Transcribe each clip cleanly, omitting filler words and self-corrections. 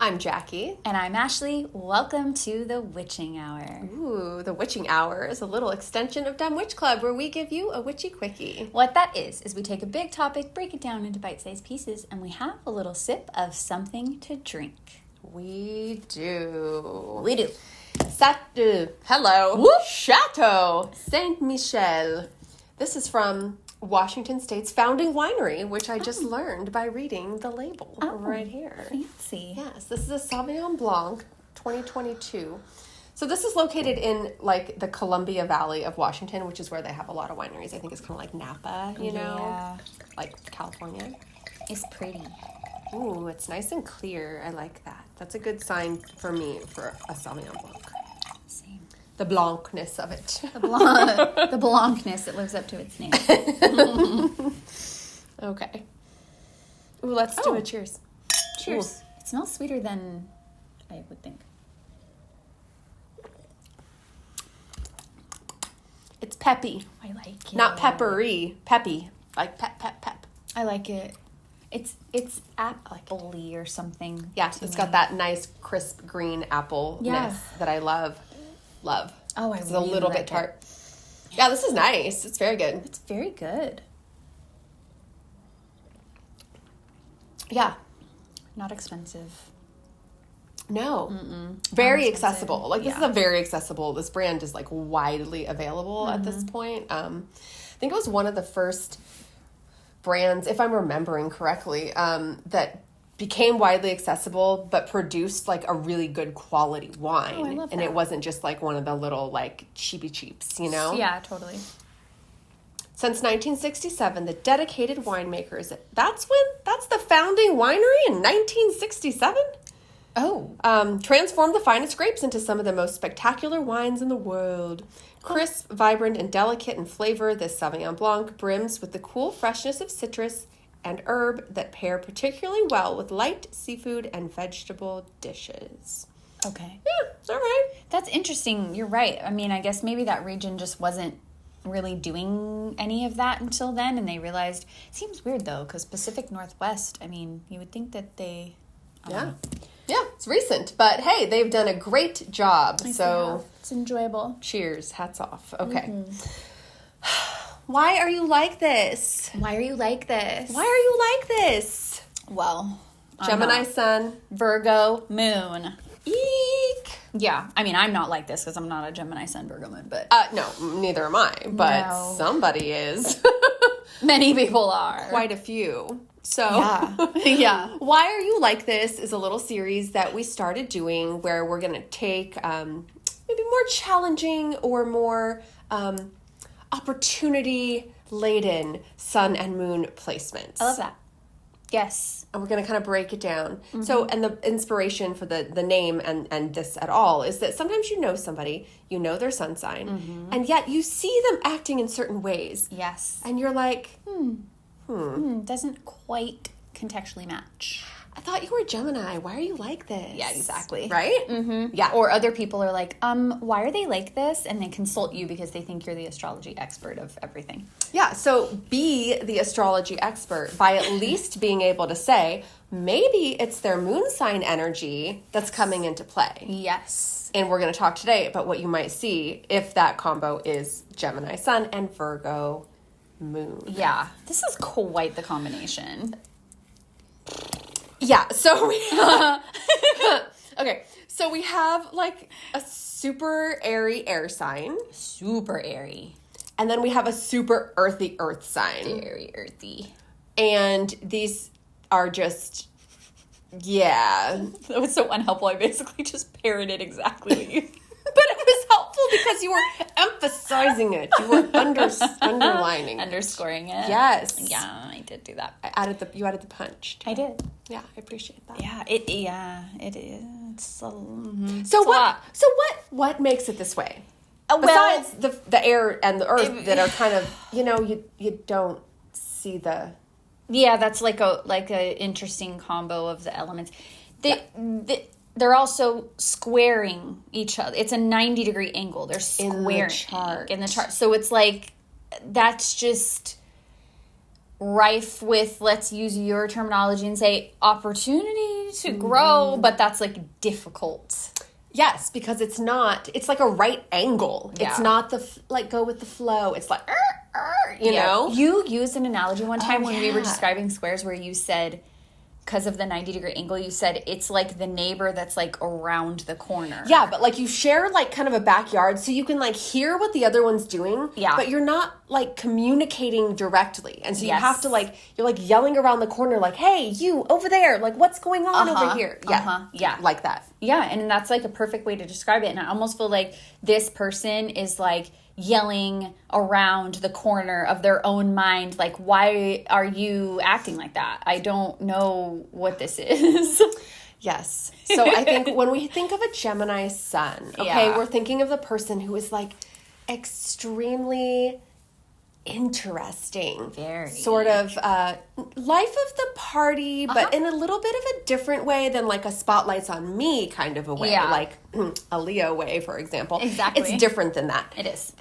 I'm Jackie. And I'm Ashley. Welcome to the Witching Hour. Ooh, the Witching Hour is a little extension of Dumb Witch Club where we give you a witchy quickie. What that is we take a big topic, break it down into bite-sized pieces, and we have a little sip of something to drink. We do. We do. Hello. Whoop. Chateau Saint Michel. This is from Washington State's founding winery, which I just learned by reading the label right here. Fancy. Yes, this is a Sauvignon Blanc 2022. So this is located in like the Columbia Valley of Washington, which is where they have a lot of wineries. I think it's kind of like Napa, you know, like California. It's pretty. Ooh, it's nice and clear. I like that. That's a good sign for me for a Sauvignon Blanc. Same. The blancness of it. The blancness, it lives up to its name. Okay. Ooh, let's do a cheers. Cheers. Ooh. It smells sweeter than I would think. It's peppy. I like it. Not peppery. Peppy. Like pep. I like it. It's apple-y or something. Yeah, it's got that nice crisp green apple-ness that I love. Love. Oh, it's a little bit tart. Yeah, this is nice. It's very good. It's very good. Yeah. Not expensive. No. Very accessible. Like, this is this brand is, like, widely available at this point. I think it was one of the first brands, if I'm remembering correctly, that became widely accessible but produced, like, a really good quality wine. Oh, I love that. And it wasn't just, like, one of the little, like, cheapy cheaps, you know? Yeah, totally. Since 1967, the dedicated winemakers, that's the founding winery in 1967? Transformed the finest grapes into some of the most spectacular wines in the world. Crisp, vibrant, and delicate in flavor, this Sauvignon Blanc brims with the cool freshness of citrus and herb that pair particularly well with light seafood and vegetable dishes. Okay. Yeah, it's all right. That's interesting. You're right. I mean, I guess maybe that region just wasn't really doing any of that until then, and they realized... It seems weird, though, because Pacific Northwest, I mean, you would think that they... Yeah, it's recent, but hey, they've done a great job. So it's enjoyable. Cheers, hats off. Okay. Why are you like this? Why are you like this? Why are you like this? Well, Gemini sun, Virgo moon. Eek. Yeah, I mean, I'm not like this because I'm not a Gemini sun, Virgo moon, but... No, neither am I, but somebody is. Many people are. Quite a few. So, yeah. Why Are You Like This is a little series that we started doing where we're going to take maybe more challenging or more opportunity-laden sun and moon placements. I love that. Yes. And we're going to kind of break it down. So, and the inspiration for the name and this at all is that sometimes you know somebody, you know their sun sign, and yet you see them acting in certain ways. Yes. And you're like, doesn't quite contextually match. I thought you were Gemini. Why are you like this? Yeah, exactly. Right? Mm-hmm. Yeah. Or other people are like, why are they like this? And they consult you because they think you're the astrology expert of everything. Yeah, so be the astrology expert by at least being able to say, maybe it's their moon sign energy that's coming into play. Yes. And we're going to talk today about what you might see if that combo is Gemini sun and Virgo moon. Yeah, this is quite the combination. Yeah, so we okay, so we have like a super airy air sign. Super airy. And then we have a super earthy earth sign. Very earthy. And these are just, yeah. That was so unhelpful. I basically just parroted exactly what you... But it was helpful because you were emphasizing it. You were underlining Underscoring it. Yes. Yeah, I did do that. You added the punch. I did. Yeah, I appreciate that. Yeah, it is. It's a, so what makes it this way? Besides the air and the earth that are kind of, you don't see the... Yeah, that's like a interesting combo of the elements. They're also squaring each other. It's a 90-degree angle. They're squaring in the chart. So it's like, that's just rife with, let's use your terminology and say, opportunities to grow, but that's like difficult. Yes, because it's like a right angle. Yeah. It's not like go with the flow. It's like, you know? You used an analogy one time when we were describing squares where you said, because of the 90-degree angle, you said it's like the neighbor that's like around the corner. Yeah, but like you share like kind of a backyard so you can like hear what the other one's doing. Yeah. But you're not like communicating directly. And so you have to like, you're like yelling around the corner like, hey, you over there, like what's going on over here? Yeah. Yeah. Like that. Yeah, and that's like a perfect way to describe it. And I almost feel like this person is like yelling around the corner of their own mind, like, why are you acting like that? I don't know what this is. Yes. So I think when we think of a Gemini sun, okay, we're thinking of the person who is like extremely interesting. Very. Sort of life of the party, but in a little bit of a different way than like a spotlight's on me kind of a way. Yeah. Like a Leo way, for example. Exactly. It's different than that. It is.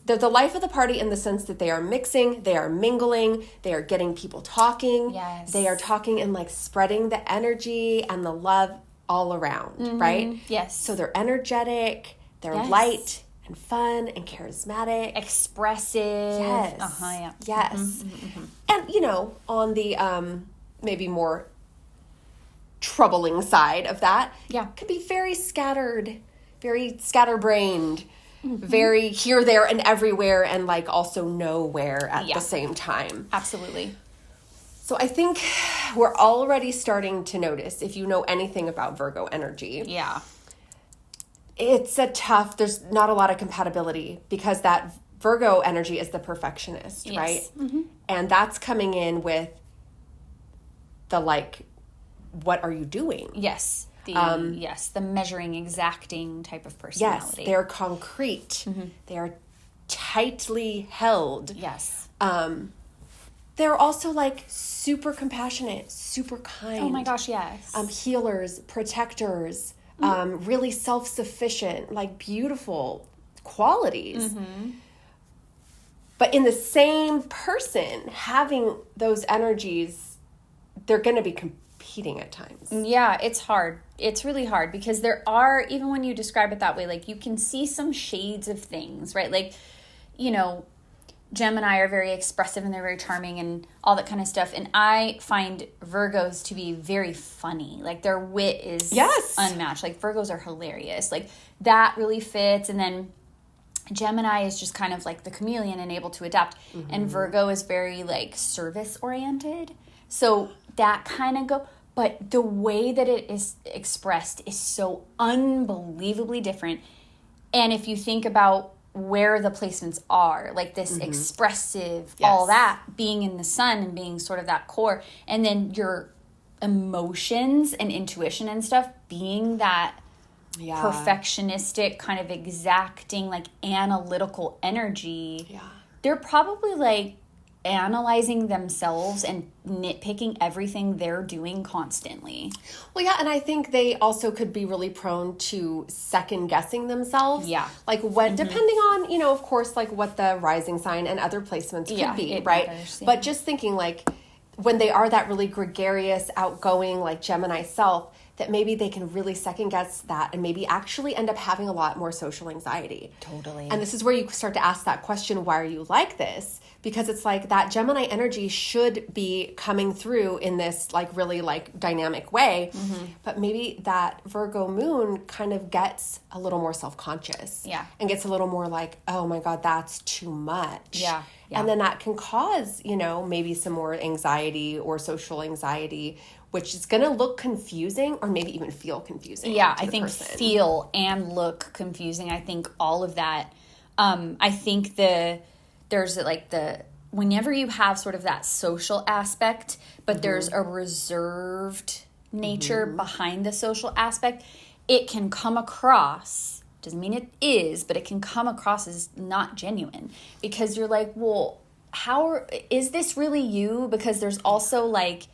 They're the life of the party in the sense that they are mixing, they are mingling, they are getting people talking. Yes. They are talking and like spreading the energy and the love all around, right? Yes. So they're energetic, they're light and fun and charismatic. Expressive. Yes. Yeah. Yes. And, you know, on the maybe more troubling side of that, can be very scattered, very scatterbrained, very here, there, and everywhere, and like also nowhere at the same time. Absolutely. So I think we're already starting to notice, if you know anything about Virgo energy. Yeah. It's there's not a lot of compatibility because that Virgo energy is the perfectionist, right? Mm-hmm. And that's coming in with the like, what are you doing? Yes. The measuring, exacting type of personality. Yes, they're concrete. They are tightly held. Yes. They're also like super compassionate, super kind. Oh my gosh, yes. Healers, protectors, really self-sufficient, like beautiful qualities. But in the same person, having those energies, they're going to be competing at times. Yeah, it's hard. It's really hard because there are, even when you describe it that way, like you can see some shades of things, right? Like, you know, Gemini are very expressive and they're very charming and all that kind of stuff. And I find Virgos to be very funny. Like their wit is unmatched. Like Virgos are hilarious. Like that really fits. And then Gemini is just kind of like the chameleon and able to adapt. And Virgo is very like service oriented. So that kind of but the way that it is expressed is so unbelievably different. And if you think about where the placements are, like this expressive, all that, being in the sun and being sort of that core, and then your emotions and intuition and stuff being that perfectionistic, kind of exacting, like analytical energy, they're probably like analyzing themselves and nitpicking everything they're doing constantly. Well, yeah, and I think they also could be really prone to second guessing themselves. Yeah. Like what, depending on, you know, of course, like what the rising sign and other placements could be, right? Matters, But just thinking like when they are that really gregarious, outgoing, like Gemini self, that maybe they can really second guess that and maybe actually end up having a lot more social anxiety. Totally. And this is where you start to ask that question, why are you like this? Because it's like that Gemini energy should be coming through in this like really like dynamic way. But maybe that Virgo moon kind of gets a little more self-conscious. Yeah. And gets a little more like, oh my God, that's too much. Yeah. And then that can cause, you know, maybe some more anxiety or social anxiety, which is going to look confusing or maybe even feel confusing. Yeah, I think feel and look confusing. I think all of that. I think there's like whenever you have sort of that social aspect, but there's a reserved nature behind the social aspect, it can come across, doesn't mean it is, but it can come across as not genuine because you're like, well, is this really you? Because there's also like,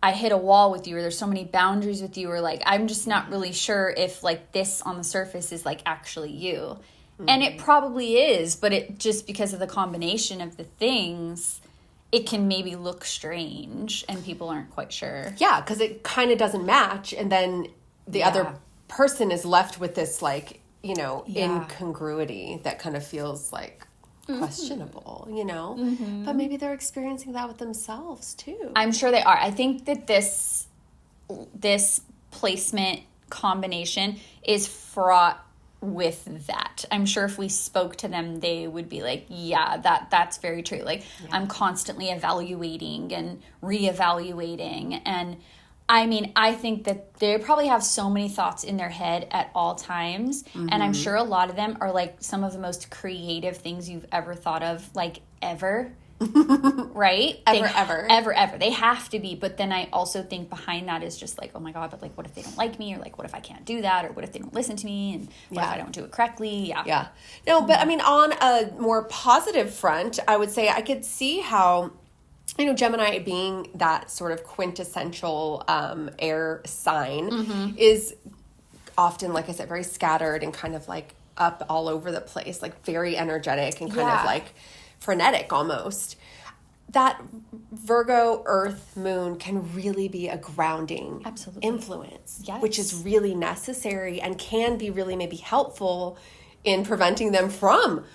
I hit a wall with you, or there's so many boundaries with you, or like, I'm just not really sure if like this on the surface is like actually you. And it probably is, but it just because of the combination of the things, it can maybe look strange and people aren't quite sure. Yeah, because it kind of doesn't match. And then the other person is left with this, like, you know, incongruity that kind of feels like questionable, you know? But maybe they're experiencing that with themselves too. I'm sure they are. I think that this placement combination is fraught with that. I'm sure if we spoke to them, they would be like, yeah, that's very true. Like, I'm constantly evaluating and reevaluating. And I mean, I think that they probably have so many thoughts in their head at all times. And I'm sure a lot of them are like some of the most creative things you've ever thought of, like, ever. Right? Ever. They have to be. But then I also think behind that is just like, oh my God, but like, what if they don't like me? Or like, what if I can't do that? Or what if they don't listen to me? And what if I don't do it correctly? Yeah. No, but I mean, on a more positive front, I would say I could see how, you know, Gemini being that sort of quintessential air sign is often, like I said, very scattered and kind of like up all over the place, like very energetic and kind of like frenetic almost. That Virgo Earth Moon can really be a grounding influence, which is really necessary and can be really maybe helpful in preventing them from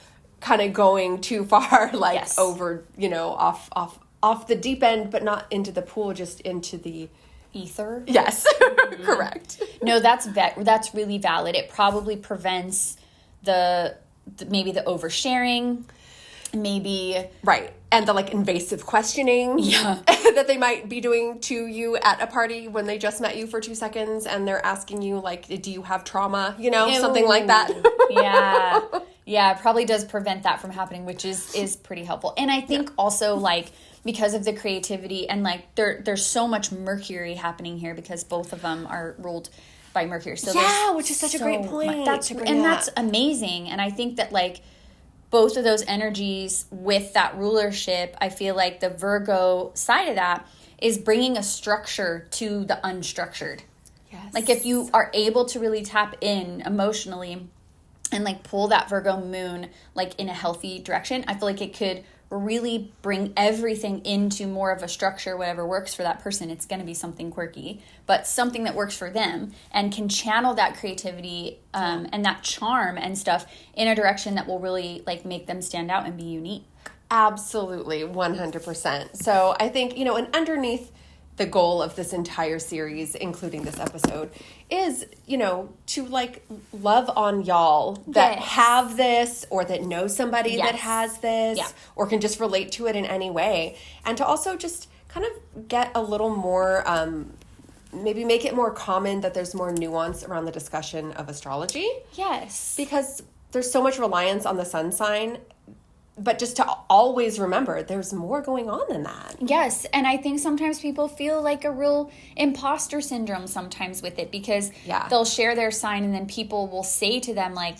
kind of going too far, like over, you know, off the deep end, but not into the pool, just into the ether. Yes, correct. No, that's really valid. It probably prevents maybe the oversharing. Maybe and the like invasive questioning that they might be doing to you at a party when they just met you for 2 seconds and they're asking you like, do you have trauma, you know, something like that. It probably does prevent that from happening, which is pretty helpful. And I think also like because of the creativity and like there's so much Mercury happening here because both of them are ruled by Mercury, so which is such a great point. That's amazing. And I think that like both of those energies with that rulership, I feel like the Virgo side of that is bringing a structure to the unstructured. Yes. Like if you are able to really tap in emotionally and like pull that Virgo moon like in a healthy direction, I feel like it could really bring everything into more of a structure. Whatever works for that person, it's going to be something quirky, but something that works for them and can channel that creativity and that charm and stuff in a direction that will really like make them stand out and be unique. Absolutely, 100%. So I think, you know, and underneath the goal of this entire series, including this episode, is, you know, to like love on y'all that have this or that know somebody that has this or can just relate to it in any way. And to also just kind of get a little more, maybe make it more common that there's more nuance around the discussion of astrology. Yes. Because there's so much reliance on the sun sign. But just to always remember, there's more going on than that. Yes, and I think sometimes people feel like a real imposter syndrome sometimes with it because they'll share their sign and then people will say to them like,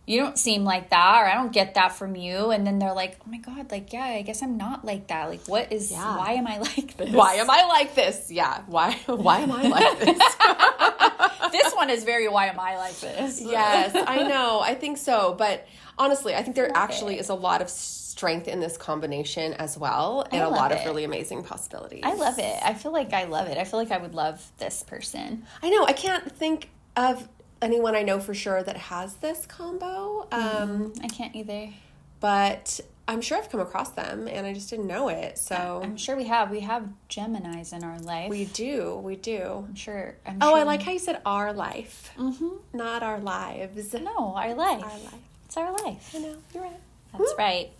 you don't seem like that, or I don't get that from you. And then they're like, oh my God, like, I guess I'm not like that. Like, why am I like this? Why am I like this? Yeah, why am I like this? This one is very, why am I like this? Yes, I know. I think so. But honestly, I think there actually is a lot of strength in this combination as well, and a lot of really amazing possibilities. I love it. I feel like I love it. I feel like I would love this person. I know. I can't think of anyone I know for sure that has this combo. I can't either. But I'm sure I've come across them, and I just didn't know it. So I'm sure we have. We have Geminis in our life. We do. I'm sure. I like how you said our life, not our lives. No, our life. Our life. It's our life. I know. You're right. That's right.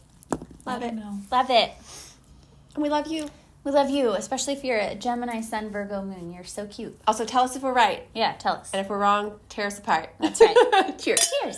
Love it. Love it. And we love you. We love you, especially if you're a Gemini, Sun, Virgo, Moon. You're so cute. Also, tell us if we're right. Yeah, tell us. And if we're wrong, tear us apart. That's right. Cheers. Cheers.